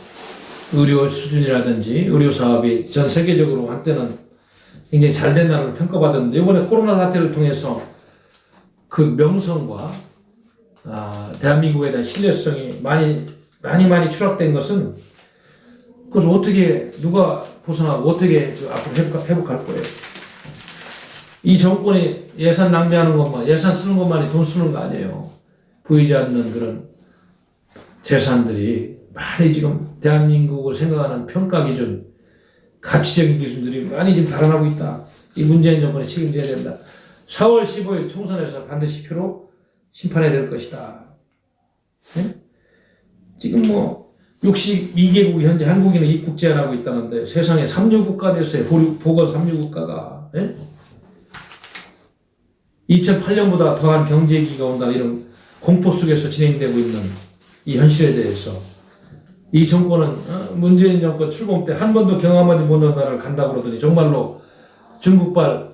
의료 수준이라든지 의료 사업이 전 세계적으로 한때는 굉장히 잘된 나라로 평가받았는데 이번에 코로나 사태를 통해서 그 명성과 대한민국에 대한 신뢰성이 많이 추락된 것은 그것을 어떻게 누가 벗어나고 어떻게 앞으로 회복할 거예요. 이 정권이 예산 낭비하는 것만, 예산 쓰는 것만이 돈 쓰는 거 아니에요. 보이지 않는 그런 재산들이 많이 지금 대한민국을 생각하는 평가 기준, 가치적인 기준들이 많이 지금 달아나고 있다. 이 문재인 정권이 책임져야 된다. 4월 15일 총선에서 반드시 표로 심판해야 될 것이다. 지금 뭐 62개국이 현재 한국인을 입국 제한하고 있다는데 세상에 3류 국가 됐어요. 보건 3류 국가가. 2008년보다 더한 경제위기가 온다 이런 공포 속에서 진행되고 있는 이 현실에 대해서 이 정권은 문재인 정권 출범 때 한 번도 경험하지 못한 나라를 간다고 그러더니 정말로 중국발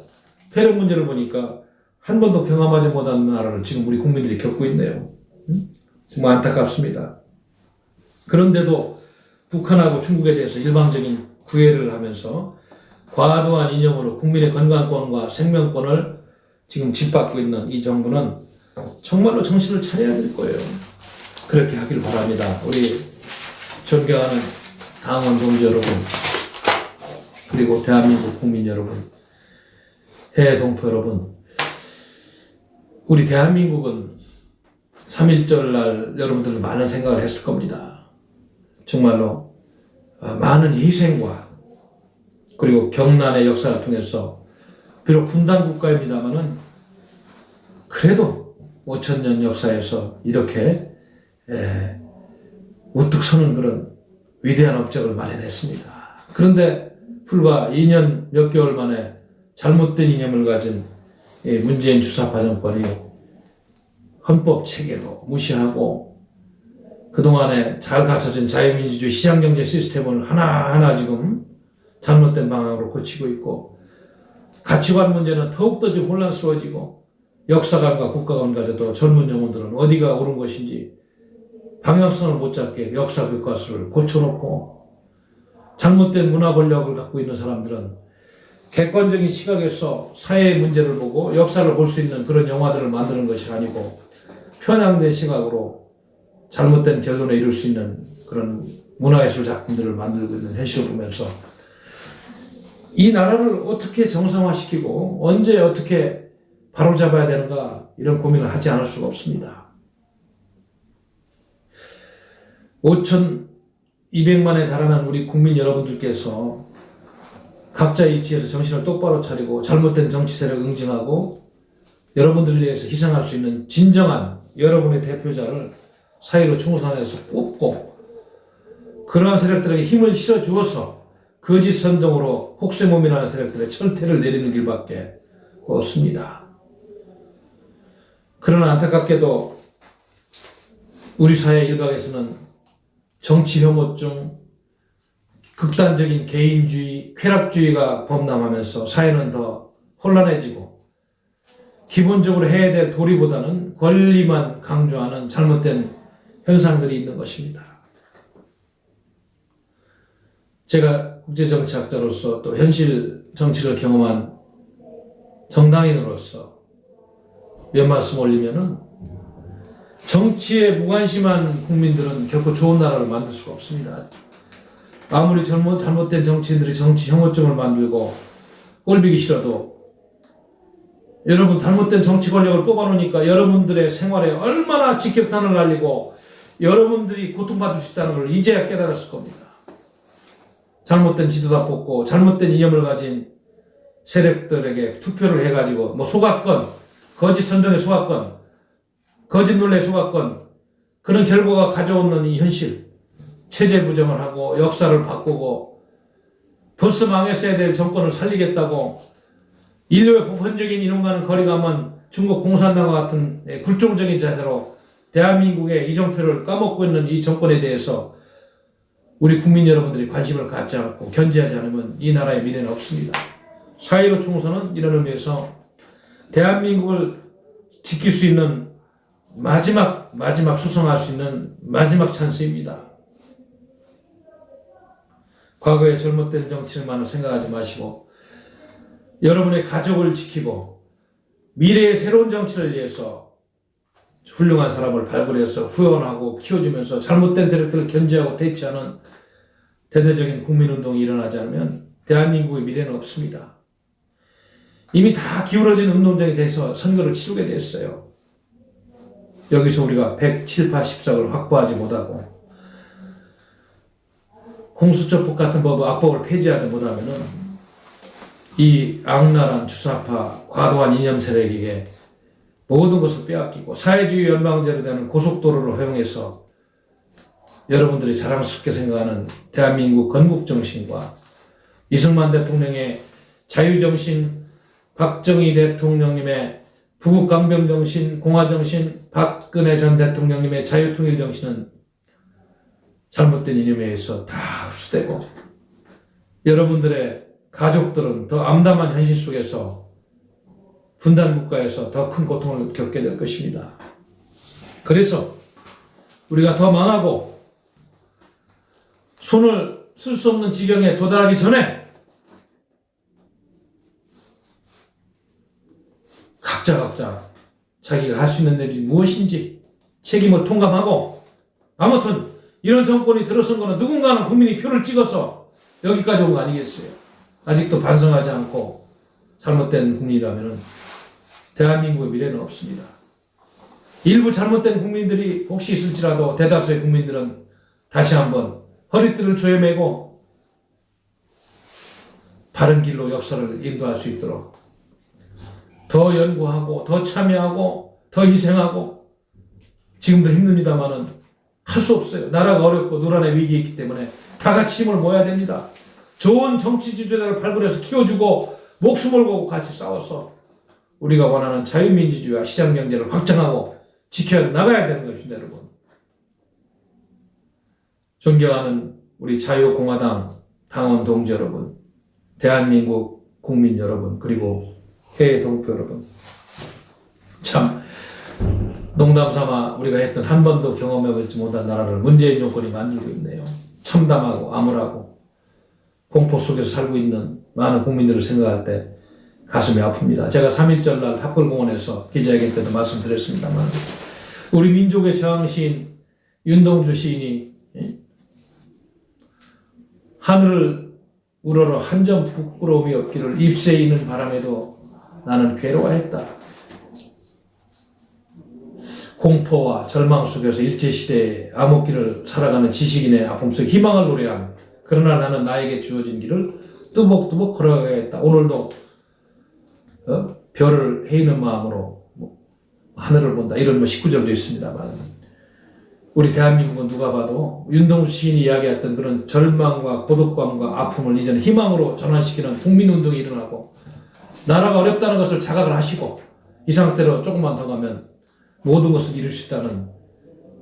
폐렴 문제를 보니까 한 번도 경험하지 못한 나라를 지금 우리 국민들이 겪고 있네요. 정말 안타깝습니다. 그런데도 북한하고 중국에 대해서 일방적인 구애를 하면서 과도한 이념으로 국민의 건강권과 생명권을 지금 짓밟고 있는 이 정부는 정말로 정신을 차려야 될 거예요. 그렇게 하길 바랍니다. 우리 존경하는 당원 동지 여러분, 그리고 대한민국 국민 여러분, 해외 동포 여러분, 우리 대한민국은 3.1절 날 여러분들 많은 생각을 했을 겁니다. 정말로 많은 희생과 그리고 경난의 역사를 통해서 비록 분단 국가입니다만은 그래도 5,000년 역사에서 이렇게 우뚝 서는 그런 위대한 업적을 마련했습니다. 그런데 불과 2년 몇 개월 만에 잘못된 이념을 가진 문재인 주사파 정권이 헌법 체계도 무시하고 그동안에 잘 갖춰진 자유민주주의 시장경제 시스템을 하나하나 지금 잘못된 방향으로 고치고 있고, 가치관 문제는 더욱더 지금 혼란스러워지고, 역사관과 국가관과저도 젊은 영혼들은 어디가 옳은 것인지 방향성을 못 잡게 역사 교과서를 고쳐놓고, 잘못된 문화 권력을 갖고 있는 사람들은 객관적인 시각에서 사회의 문제를 보고 역사를 볼 수 있는 그런 영화들을 만드는 것이 아니고 편향된 시각으로 잘못된 결론에 이룰 수 있는 그런 문화예술 작품들을 만들고 있는 현실을 보면서 이 나라를 어떻게 정상화시키고 언제 어떻게 바로잡아야 되는가, 이런 고민을 하지 않을 수가 없습니다. 5,200만에 달하는 우리 국민 여러분들께서 각자의 위치에서 정신을 똑바로 차리고 잘못된 정치 세력을 응징하고 여러분들을 위해서 희생할 수 있는 진정한 여러분의 대표자를 사회로 총선해서 뽑고, 그러한 세력들에게 힘을 실어주어서 거짓 선동으로 혹세무민하는 세력들의 철퇴를 내리는 길밖에 없습니다. 그러나 안타깝게도 우리 사회 일각에서는 정치 혐오증, 극단적인 개인주의, 쾌락주의가 범람하면서 사회는 더 혼란해지고 기본적으로 해야 될 도리보다는 권리만 강조하는 잘못된 현상들이 있는 것입니다. 제가 국제정치학자로서 또 현실 정치를 경험한 정당인으로서 몇 말씀 올리면은, 정치에 무관심한 국민들은 결코 좋은 나라를 만들 수가 없습니다. 아무리 잘못된 정치인들이 정치 혐오증을 만들고 꼴보기 싫어도 여러분 잘못된 정치 권력을 뽑아놓으니까 여러분들의 생활에 얼마나 직격탄을 날리고 여러분들이 고통받을 수 있다는 걸 이제야 깨달았을 겁니다. 잘못된 지도자 뽑고 잘못된 이념을 가진 세력들에게 투표를 해가지고 뭐 소각권, 거짓 선정의 소각권, 거짓 논리의 소각권, 그런 결과가 가져오는 이 현실, 체제 부정을 하고 역사를 바꾸고 벌써 망했어야 될 정권을 살리겠다고 인류의 보편적인 이념과는 거리가 먼 중국 공산당과 같은 굴종적인 자세로 대한민국의 이정표를 까먹고 있는 이 정권에 대해서 우리 국민 여러분들이 관심을 갖지 않고 견제하지 않으면 이 나라의 미래는 없습니다. 4.15 총선은 이런 의미에서 대한민국을 지킬 수 있는 마지막 수성할 수 있는 마지막 찬스입니다. 과거의 잘못된 정치를만 생각하지 마시고 여러분의 가족을 지키고 미래의 새로운 정치를 위해서 훌륭한 사람을 발굴해서 후원하고 키워주면서 잘못된 세력들을 견제하고 대치하는 대대적인 국민운동이 일어나지 않으면 대한민국의 미래는 없습니다. 이미 다 기울어진 운동장이 돼서 선거를 치르게 됐어요. 여기서 우리가 107, 80석을 확보하지 못하고 공수처법 같은 악법을 폐지하지 못하면은 이 악랄한 주사파 과도한 이념 세력에게 모든 것을 빼앗기고 사회주의 연방제로 되는 고속도로를 허용해서 여러분들이 자랑스럽게 생각하는 대한민국 건국정신과 이승만 대통령의 자유정신, 박정희 대통령님의 부국강병정신, 공화정신, 박근혜 전 대통령님의 자유통일정신은 잘못된 이념에 의해서 다 흡수되고 여러분들의 가족들은 더 암담한 현실 속에서 분단국가에서 더 큰 고통을 겪게 될 것입니다. 그래서 우리가 더 망하고 손을 쓸 수 없는 지경에 도달하기 전에 각자 자기가 할 수 있는 일이 무엇인지 책임을 통감하고, 아무튼 이런 정권이 들어선 거는 누군가는 국민이 표를 찍어서 여기까지 온 거 아니겠어요? 아직도 반성하지 않고 잘못된 국민이라면 대한민국의 미래는 없습니다. 일부 잘못된 국민들이 혹시 있을지라도 대다수의 국민들은 다시 한번 허리띠를 조여매고 바른 길로 역사를 인도할 수 있도록 더 연구하고 더 참여하고 더 희생하고, 지금도 힘듭니다만은 할 수 없어요. 나라가 어렵고 누란의 위기에 있기 때문에 다 같이 힘을 모아야 됩니다. 좋은 정치 지도자를 발굴해서 키워주고 목숨을 걸고 같이 싸워서 우리가 원하는 자유민주주의와 시장경제를 확장하고 지켜나가야 되는 것입니다, 여러분. 존경하는 우리 자유공화당 당원 동지 여러분, 대한민국 국민 여러분, 그리고 해외 동포 여러분. 참 농담 삼아 우리가 했던 한 번도 경험해보지 못한 나라를 문재인 정권이 만들고 있네요. 참담하고 암울하고 공포 속에서 살고 있는 많은 국민들을 생각할 때 가슴이 아픕니다. 제가 3.1절 날 탑골공원에서 기자회견 때도 말씀드렸습니다만 우리 민족의 저항시인 윤동주 시인이 하늘을 우러러 한 점 부끄러움이 없기를 입새이는 바람에도 나는 괴로워했다. 공포와 절망 속에서 일제시대의 암흑기를 살아가는 지식인의 아픔 속 희망을 노래한 그러나 나는 나에게 주어진 길을 뚜벅뚜벅 걸어가야겠다. 오늘도 별을 헤이는 마음으로 하늘을 본다. 이런 19절도 있습니다만 우리 대한민국은 누가 봐도 윤동주 시인이 이야기했던 그런 절망과 고독감과 아픔을 이제는 희망으로 전환시키는 국민운동이 일어나고 나라가 어렵다는 것을 자각을 하시고 이 상태로 조금만 더 가면 모든 것을 이룰 수 있다는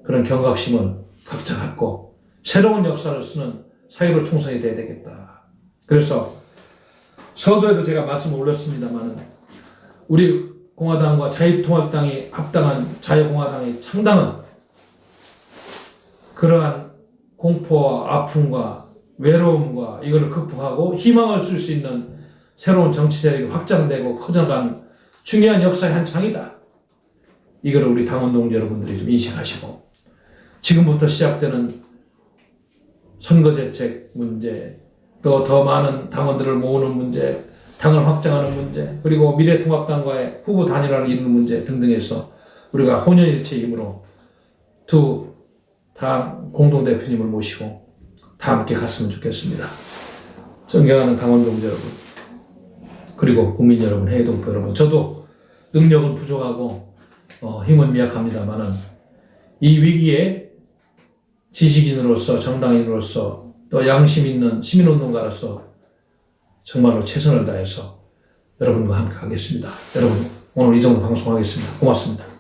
그런 경각심을 각자 갖고 새로운 역사를 쓰는 사회로 총선이 돼야 되겠다. 그래서 서두에도 제가 말씀을 올렸습니다만 우리 공화당과 자유통합당이 합당한 자유공화당의 창당은 그러한 공포와 아픔과 외로움과 이거를 극복하고 희망을 쓸 수 있는 새로운 정치 세력이 확장되고 커져간 중요한 역사의 한 장이다. 이거를 우리 당원 동지 여러분들이 좀 인식하시고 지금부터 시작되는 선거제책 문제, 또 더 많은 당원들을 모으는 문제, 당을 확장하는 문제, 그리고 미래통합당과의 후보 단일화를 이루는 문제 등등에서 우리가 혼연일체의 힘으로 두 당 공동대표님을 모시고 다 함께 갔으면 좋겠습니다. 존경하는 당원 동지 여러분, 그리고 국민 여러분, 해외 동포 여러분, 저도 능력은 부족하고 힘은 미약합니다만은 이 위기에 지식인으로서 정당인으로서 또 양심 있는 시민운동가로서 정말로 최선을 다해서 여러분과 함께 하겠습니다. 여러분 오늘 이 정도 방송하겠습니다. 고맙습니다.